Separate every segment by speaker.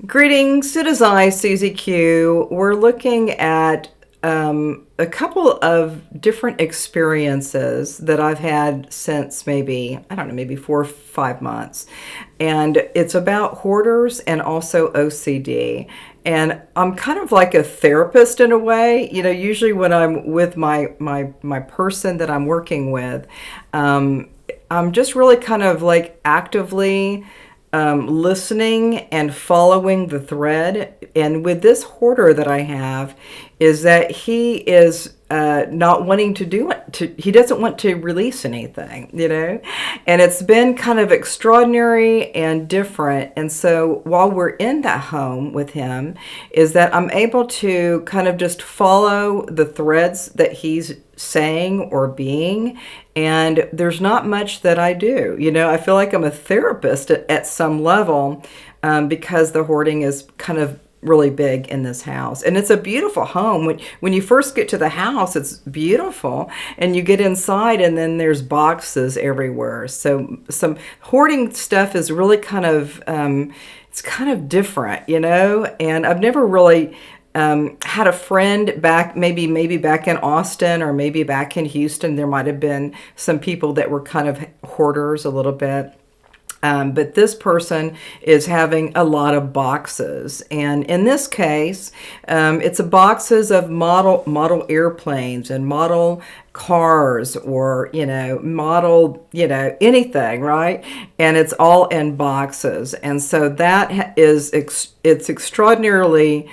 Speaker 1: Greetings, it is I, Susie Q. We're looking at a couple of different experiences that I've had since maybe, I don't know, maybe 4 or 5 months. And it's about hoarders and also OCD. And I'm kind of like a therapist in a way. Usually when I'm with my person that I'm working with, I'm just really kind of like actively listening and following the thread. And with this hoarder that I have, is that he is not wanting to do it. He doesn't want to release anything. And it's been kind of extraordinary and different. And so while we're in that home with him, is that I'm able to kind of just follow the threads that he's saying or being, and there's not much that I do. I feel like I'm a therapist at some level, because the hoarding is kind of really big in this house, and it's a beautiful home. When you first get to the house, it's beautiful, and you get inside and then there's boxes everywhere. So some hoarding stuff is really kind of it's kind of different, and I've never really had a friend back, maybe back in Austin or maybe back in Houston. There might have been some people that were kind of hoarders a little bit. But this person is having a lot of boxes. And in this case, it's boxes of model airplanes and model cars, or, model, anything, right? And it's all in boxes. And so that is, it's extraordinarily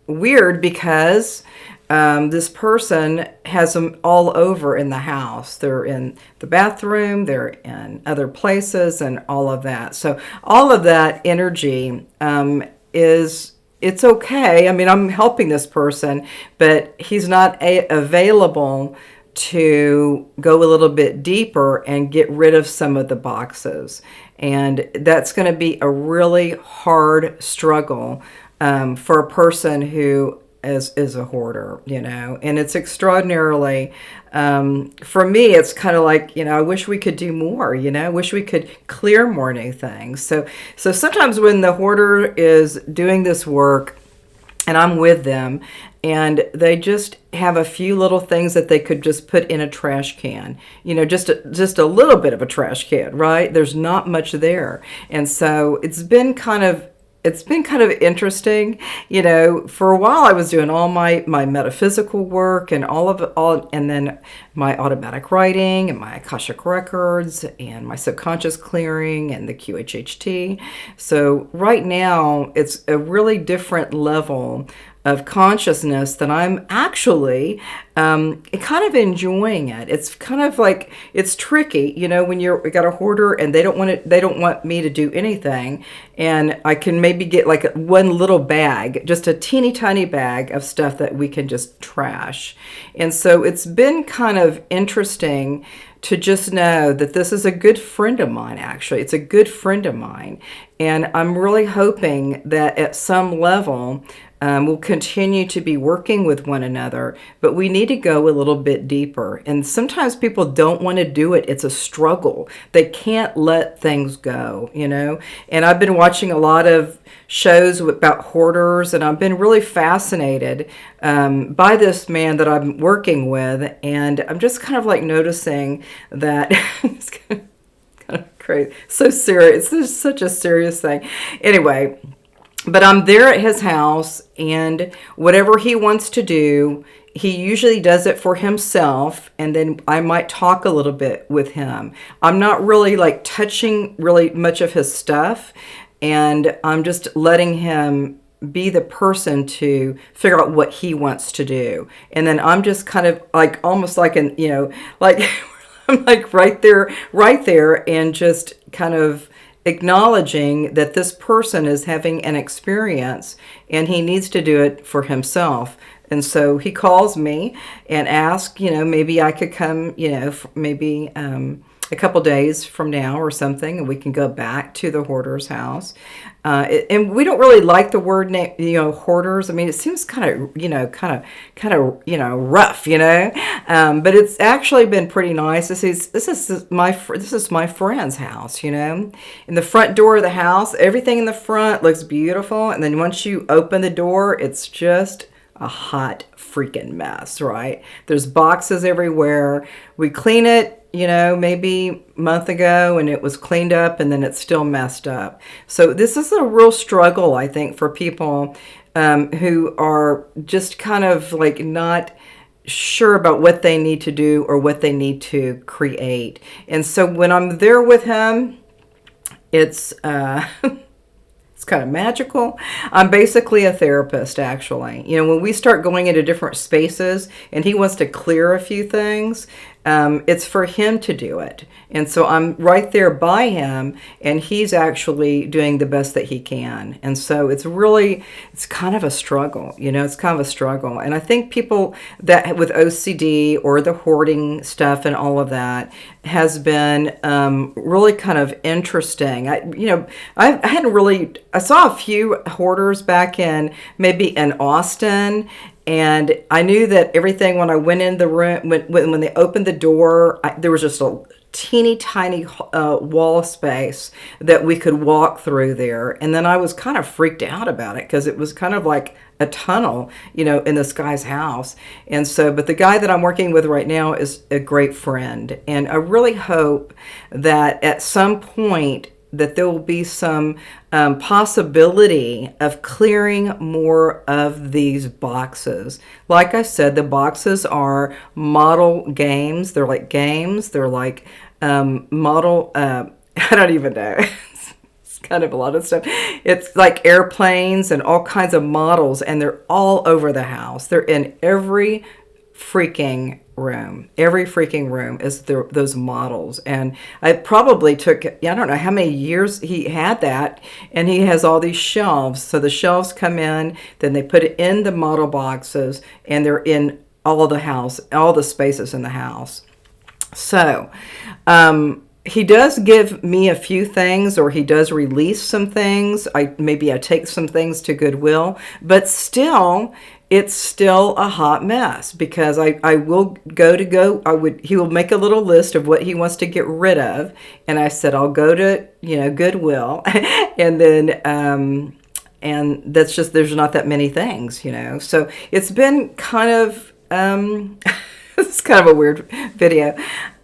Speaker 1: weird, because this person has them all over in the house. They're in the bathroom, they're in other places, and all of that. So all of that energy it's okay. I mean, I'm helping this person, but he's not available to go a little bit deeper and get rid of some of the boxes. And that's going to be a really hard struggle for a person who is a hoarder, and it's extraordinarily, for me, it's kind of like, I wish we could do more, I wish we could clear more new things. So sometimes when the hoarder is doing this work and I'm with them, and they just have a few little things that they could just put in a trash can, just a little bit of a trash can, right? There's not much there. And so it's been kind of interesting. For a while I was doing all my metaphysical work and and then my automatic writing and my Akashic records and my subconscious clearing and the QHHT. So right now it's a really different level of consciousness that I'm actually kind of enjoying it. It's kind of like, it's tricky, when you got a hoarder and they don't want me to do anything, and I can maybe get like one little bag, just a teeny tiny bag of stuff that we can just trash. And so it's been kind of interesting to just know that this is a good friend of mine. Actually, it's a good friend of mine, and I'm really hoping that at some level we'll continue to be working with one another, but we need to go a little bit deeper. And sometimes people don't want to do it. It's a struggle. They can't let things go, And I've been watching a lot of shows about hoarders, and I've been really fascinated by this man that I'm working with. And I'm just kind of like noticing that it's kind of crazy. So serious. It's such a serious thing. Anyway, but I'm there at his house, and whatever he wants to do, he usually does it for himself, and then I might talk a little bit with him. I'm not really like touching really much of his stuff, and I'm just letting him be the person to figure out what he wants to do. And then I'm just kind of like, almost like like I'm like right there, and just kind of acknowledging that this person is having an experience and he needs to do it for himself. And so he calls me and asks, maybe I could come, maybe a couple days from now or something, and we can go back to the hoarder's house. And we don't really like the word name, hoarders. I mean, it seems kind of, rough, but it's actually been pretty nice. This is my friend's house, In the front door of the house, everything in the front looks beautiful, and then once you open the door, it's just a hot freaking mess, right? There's boxes everywhere. We clean it, maybe a month ago, and it was cleaned up, and then it's still messed up. So this is a real struggle, I think, for people who are just kind of like not sure about what they need to do or what they need to create. And so when I'm there with him, it's it's kind of magical. I'm basically a therapist, actually. When we start going into different spaces and he wants to clear a few things, it's for him to do it. And so I'm right there by him, and he's actually doing the best that he can. And so it's kind of a struggle, it's kind of a struggle. And I think people that with OCD or the hoarding stuff and all of that has been really kind of interesting. I saw a few hoarders back in Austin. And I knew that everything, when I went in the room, when they opened the door, there was just a teeny tiny wall space that we could walk through there. And then I was kind of freaked out about it because it was kind of like a tunnel, in this guy's house. And so, but the guy that I'm working with right now is a great friend. And I really hope that at some point that there will be some possibility of clearing more of these boxes. Like I said, the boxes are model games. They're like games. They're like model, I don't even know. It's kind of a lot of stuff. It's like airplanes and all kinds of models, and they're all over the house. They're in every freaking room. Every freaking room is those models. And I probably took, I don't know how many years he had that, and he has all these shelves. So the shelves come in, then they put it in the model boxes, and they're in all of the house, all the spaces in the house. So he does give me a few things, or he does release some things. Maybe I take some things to Goodwill, but still, it's still a hot mess because I will he will make a little list of what he wants to get rid of. And I said, I'll go to, Goodwill. And then, and that's just, there's not that many things, So it's been kind of, it's kind of a weird video.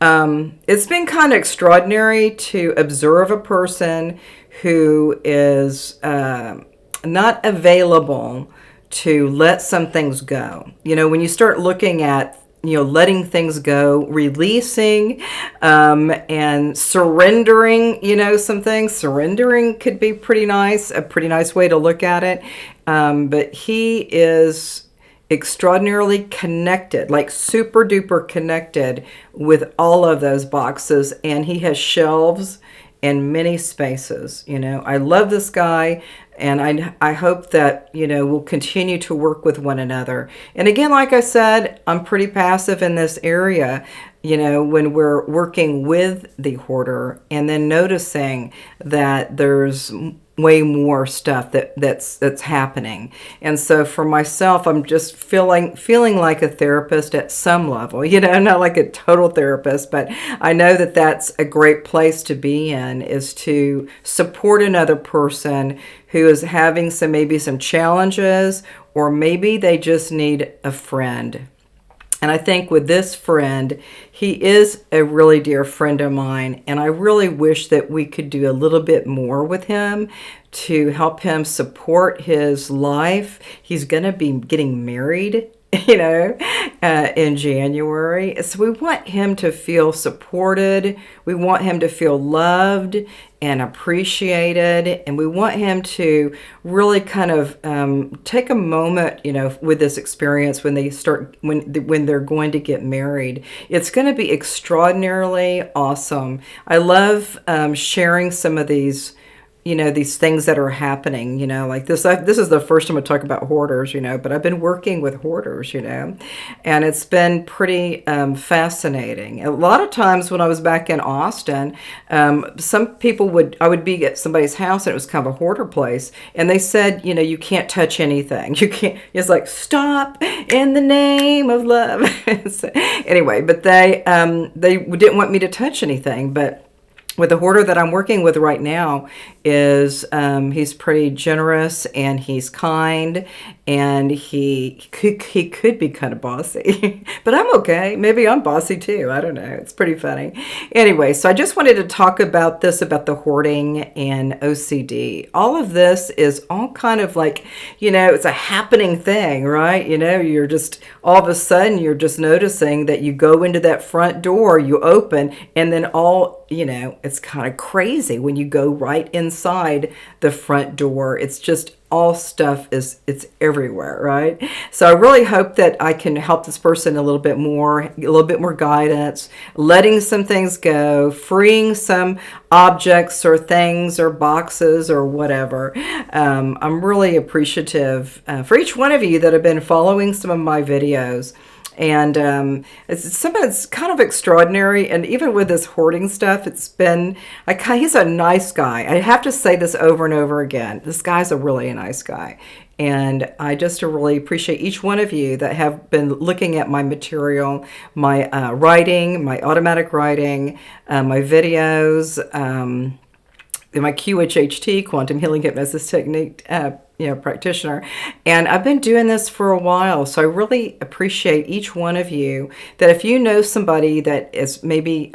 Speaker 1: It's been kind of extraordinary to observe a person who is not available to let some things go. When you start looking at, letting things go, releasing, and surrendering, some things. Surrendering could be pretty nice, a pretty nice way to look at it. But he is extraordinarily connected, like super duper connected with all of those boxes. And he has shelves in many spaces. I love this guy. And I hope that, we'll continue to work with one another. And again, like I said, I'm pretty passive in this area, when we're working with the hoarder, and then noticing that there's way more stuff that's happening. And so for myself, I'm just feeling like a therapist at some level, not like a total therapist, but I know that that's a great place to be in, is to support another person who is having maybe some challenges, or maybe they just need a friend. And I think with this friend, he is a really dear friend of mine, and I really wish that we could do a little bit more with him to help him support his life. He's going to be getting married, in January. So we want him to feel supported. We want him to feel loved and appreciated. And we want him to really kind of take a moment, with this experience when they're going to get married. It's going to be extraordinarily awesome. I love sharing some of these these things that are happening, like this. This is the first time I talk about hoarders, but I've been working with hoarders, and it's been pretty fascinating. A lot of times when I was back in Austin, some people I would be at somebody's house and it was kind of a hoarder place, and they said, you can't touch anything. You can't. It's like, stop in the name of love. So, anyway, but they didn't want me to touch anything, but with the hoarder that I'm working with right now is he's pretty generous and he's kind, and he could be kind of bossy, but I'm okay. Maybe I'm bossy too. I don't know. It's pretty funny. Anyway, so I just wanted to talk about this, about the hoarding and OCD. All of this is all kind of like, it's a happening thing, right? You're just, all of a sudden, you're just noticing that you go into that front door, you open, and then it's kind of crazy when you go right inside the front door. It's just all stuff it's everywhere, right? So I really hope that I can help this person a little bit more guidance, letting some things go, freeing some objects or things or boxes or whatever. I'm really appreciative for each one of you that have been following some of my videos. And it's something that's kind of extraordinary. And even with this hoarding stuff, he's a nice guy. I have to say this over and over again. This guy's a really nice guy. And I just really appreciate each one of you that have been looking at my material, my writing, my automatic writing, my videos, my QHHT, Quantum Healing Hypnosis Technique practitioner. And I've been doing this for a while, so I really appreciate each one of you. That if you know somebody that is maybe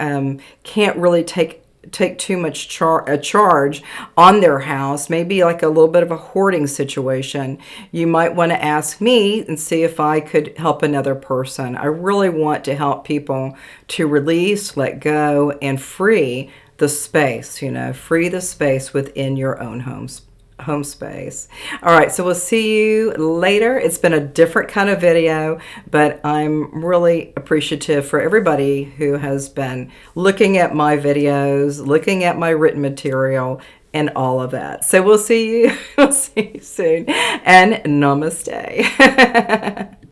Speaker 1: can't really take too much charge on their house, maybe like a little bit of a hoarding situation, you might want to ask me and see if I could help another person. I really want to help people to release, let go, and free the space, free the space within your own home space. All right, so we'll see you later. It's been a different kind of video, but I'm really appreciative for everybody who has been looking at my videos, looking at my written material, and all of that. So we'll see you soon, and namaste.